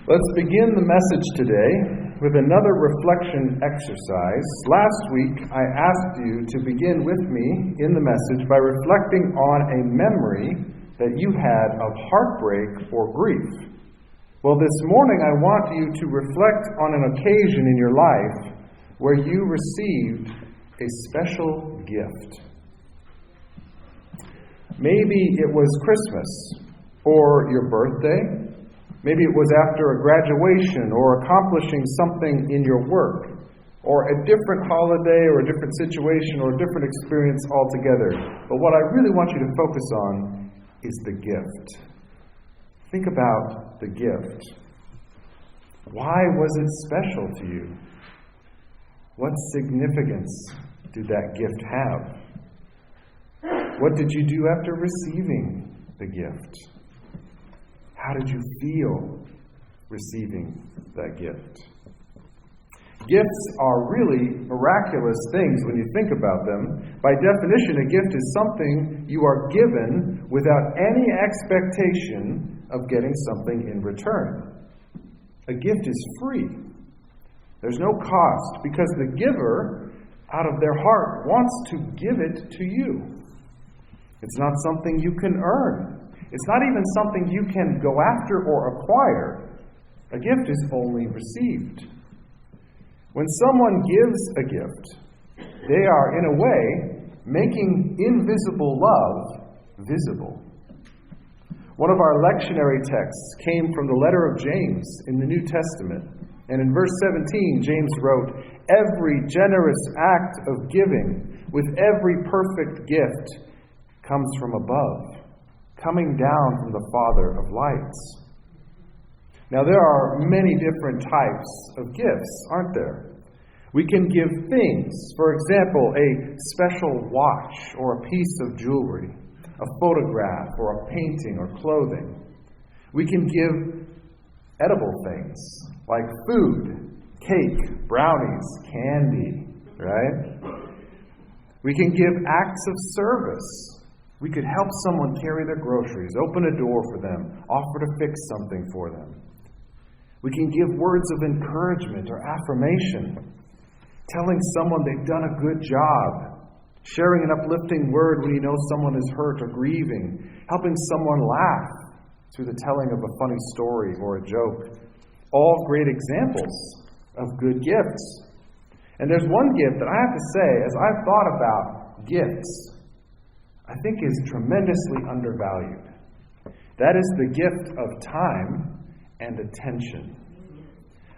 Let's begin the message today with another reflection exercise. Last week, I asked you to begin with me in the message by reflecting on a memory that you had of heartbreak or grief. Well, this morning, I want you to reflect on an occasion in your life where you received a special gift. Maybe it was Christmas or your birthday. Maybe it was after a graduation or accomplishing something in your work, or a different holiday or a different situation or a different experience altogether. But what I really want you to focus on is the gift. Think about the gift. Why was it special to you? What significance did that gift have? What did you do after receiving the gift? How did you feel receiving that gift? Gifts are really miraculous things when you think about them. By definition, a gift is something you are given without any expectation of getting something in return. A gift is free. There's no cost because the giver, out of their heart, wants to give it to you. It's not something you can earn. It's not even something you can go after or acquire. A gift is only received. When someone gives a gift, they are, in a way, making invisible love visible. One of our lectionary texts came from the letter of James in the New Testament. And in verse 17, James wrote, "Every generous act of giving with every perfect gift comes from above, coming down from the Father of lights." Now, there are many different types of gifts, aren't there? We can give things. For example, a special watch or a piece of jewelry, a photograph or a painting or clothing. We can give edible things like food, cake, brownies, candy, right? We can give acts of service. We could help someone carry their groceries, open a door for them, offer to fix something for them. We can give words of encouragement or affirmation, telling someone they've done a good job, sharing an uplifting word when you know someone is hurt or grieving, helping someone laugh through the telling of a funny story or a joke. All great examples of good gifts. And there's one gift that I have to say, as I've thought about gifts, I think is tremendously undervalued. That is the gift of time and attention.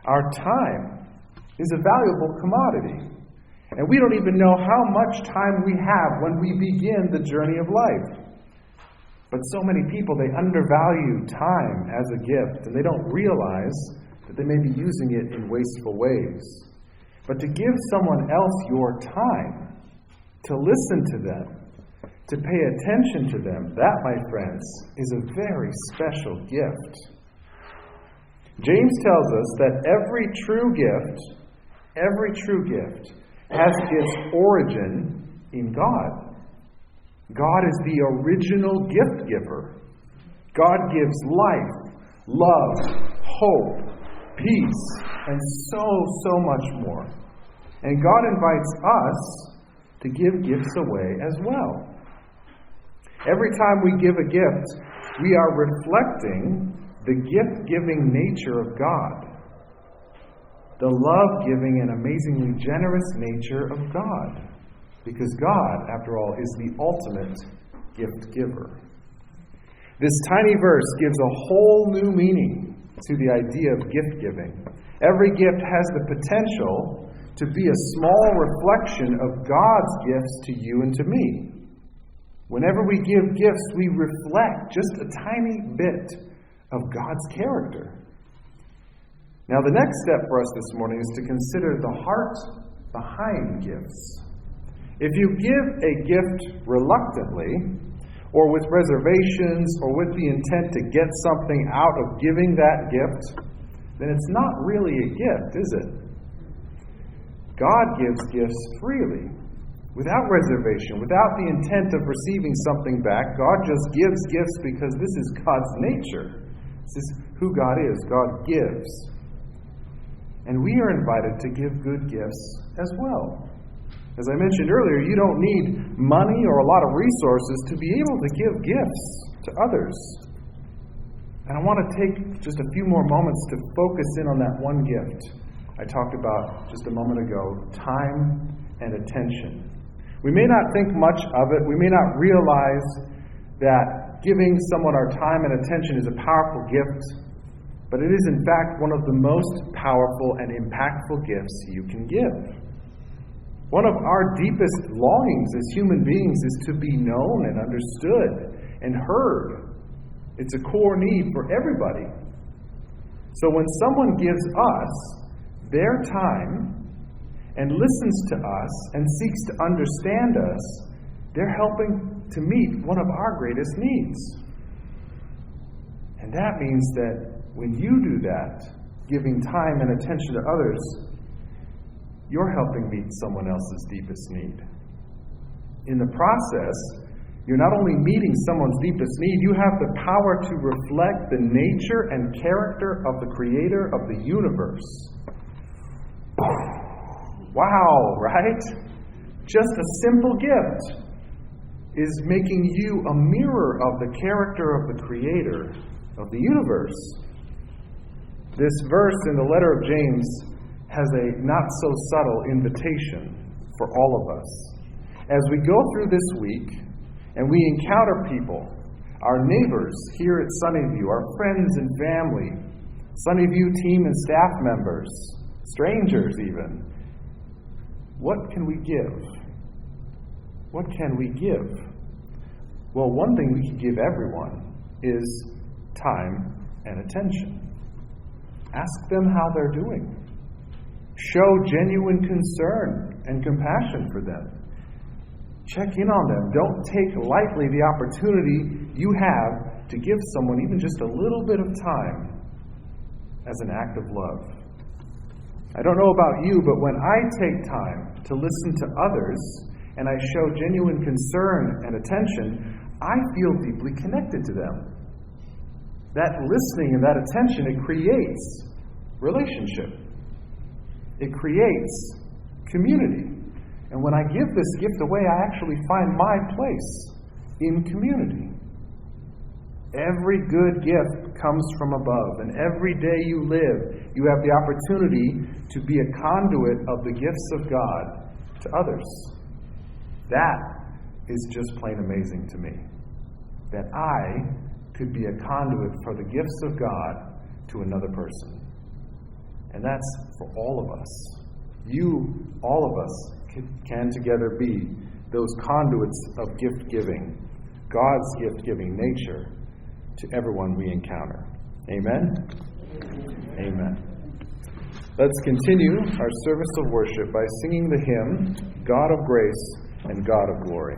Our time is a valuable commodity, and we don't even know how much time we have when we begin the journey of life. But so many people, they undervalue time as a gift, and they don't realize that they may be using it in wasteful ways. But to give someone else your time, to listen to them, to pay attention to them, that, my friends, is a very special gift. James tells us that every true gift has its origin in God. God is the original gift giver. God gives life, love, hope, peace, and so much more. And God invites us to give gifts away as well. Every time we give a gift, we are reflecting the gift-giving nature of God. The love-giving and amazingly generous nature of God. Because God, after all, is the ultimate gift-giver. This tiny verse gives a whole new meaning to the idea of gift-giving. Every gift has the potential to be a small reflection of God's gifts to you and to me. Whenever we give gifts, we reflect just a tiny bit of God's character. Now, the next step for us this morning is to consider the heart behind gifts. If you give a gift reluctantly, or with reservations, or with the intent to get something out of giving that gift, then it's not really a gift, is it? God gives gifts freely. Without reservation, without the intent of receiving something back. God just gives gifts because this is God's nature. This is who God is. God gives. And we are invited to give good gifts as well. As I mentioned earlier, you don't need money or a lot of resources to be able to give gifts to others. And I want to take just a few more moments to focus in on that one gift I talked about just a moment ago, time and attention. We may not think much of it. We may not realize that giving someone our time and attention is a powerful gift, but it is in fact one of the most powerful and impactful gifts you can give. One of our deepest longings as human beings is to be known and understood and heard. It's a core need for everybody. So when someone gives us their time and listens to us and seeks to understand us, they're helping to meet one of our greatest needs. And that means that when you do that, giving time and attention to others, you're helping meet someone else's deepest need. In the process, you're not only meeting someone's deepest need, you have the power to reflect the nature and character of the Creator of the universe. Wow, right? Just a simple gift is making you a mirror of the character of the Creator of the universe. This verse in the letter of James has a not-so-subtle invitation for all of us. As we go through this week and we encounter people, our neighbors here at Sunnyview, our friends and family, Sunnyview team and staff members, strangers even, what can we give? What can we give? Well, one thing we can give everyone is time and attention. Ask them how they're doing. Show genuine concern and compassion for them. Check in on them. Don't take lightly the opportunity you have to give someone even just a little bit of time as an act of love. I don't know about you, but when I take time to listen to others and I show genuine concern and attention, I feel deeply connected to them. That listening and that attention, it creates relationship. It creates community. And when I give this gift away, I actually find my place in community. Every good gift comes from above, and every day you live, you have the opportunity to be a conduit of the gifts of God to others. That is just plain amazing to me. That I could be a conduit for the gifts of God to another person. And that's for all of us. You, all of us, can together be those conduits of gift-giving, God's gift-giving nature to everyone we encounter. Amen? Amen. Let's continue our service of worship by singing the hymn, God of Grace and God of Glory.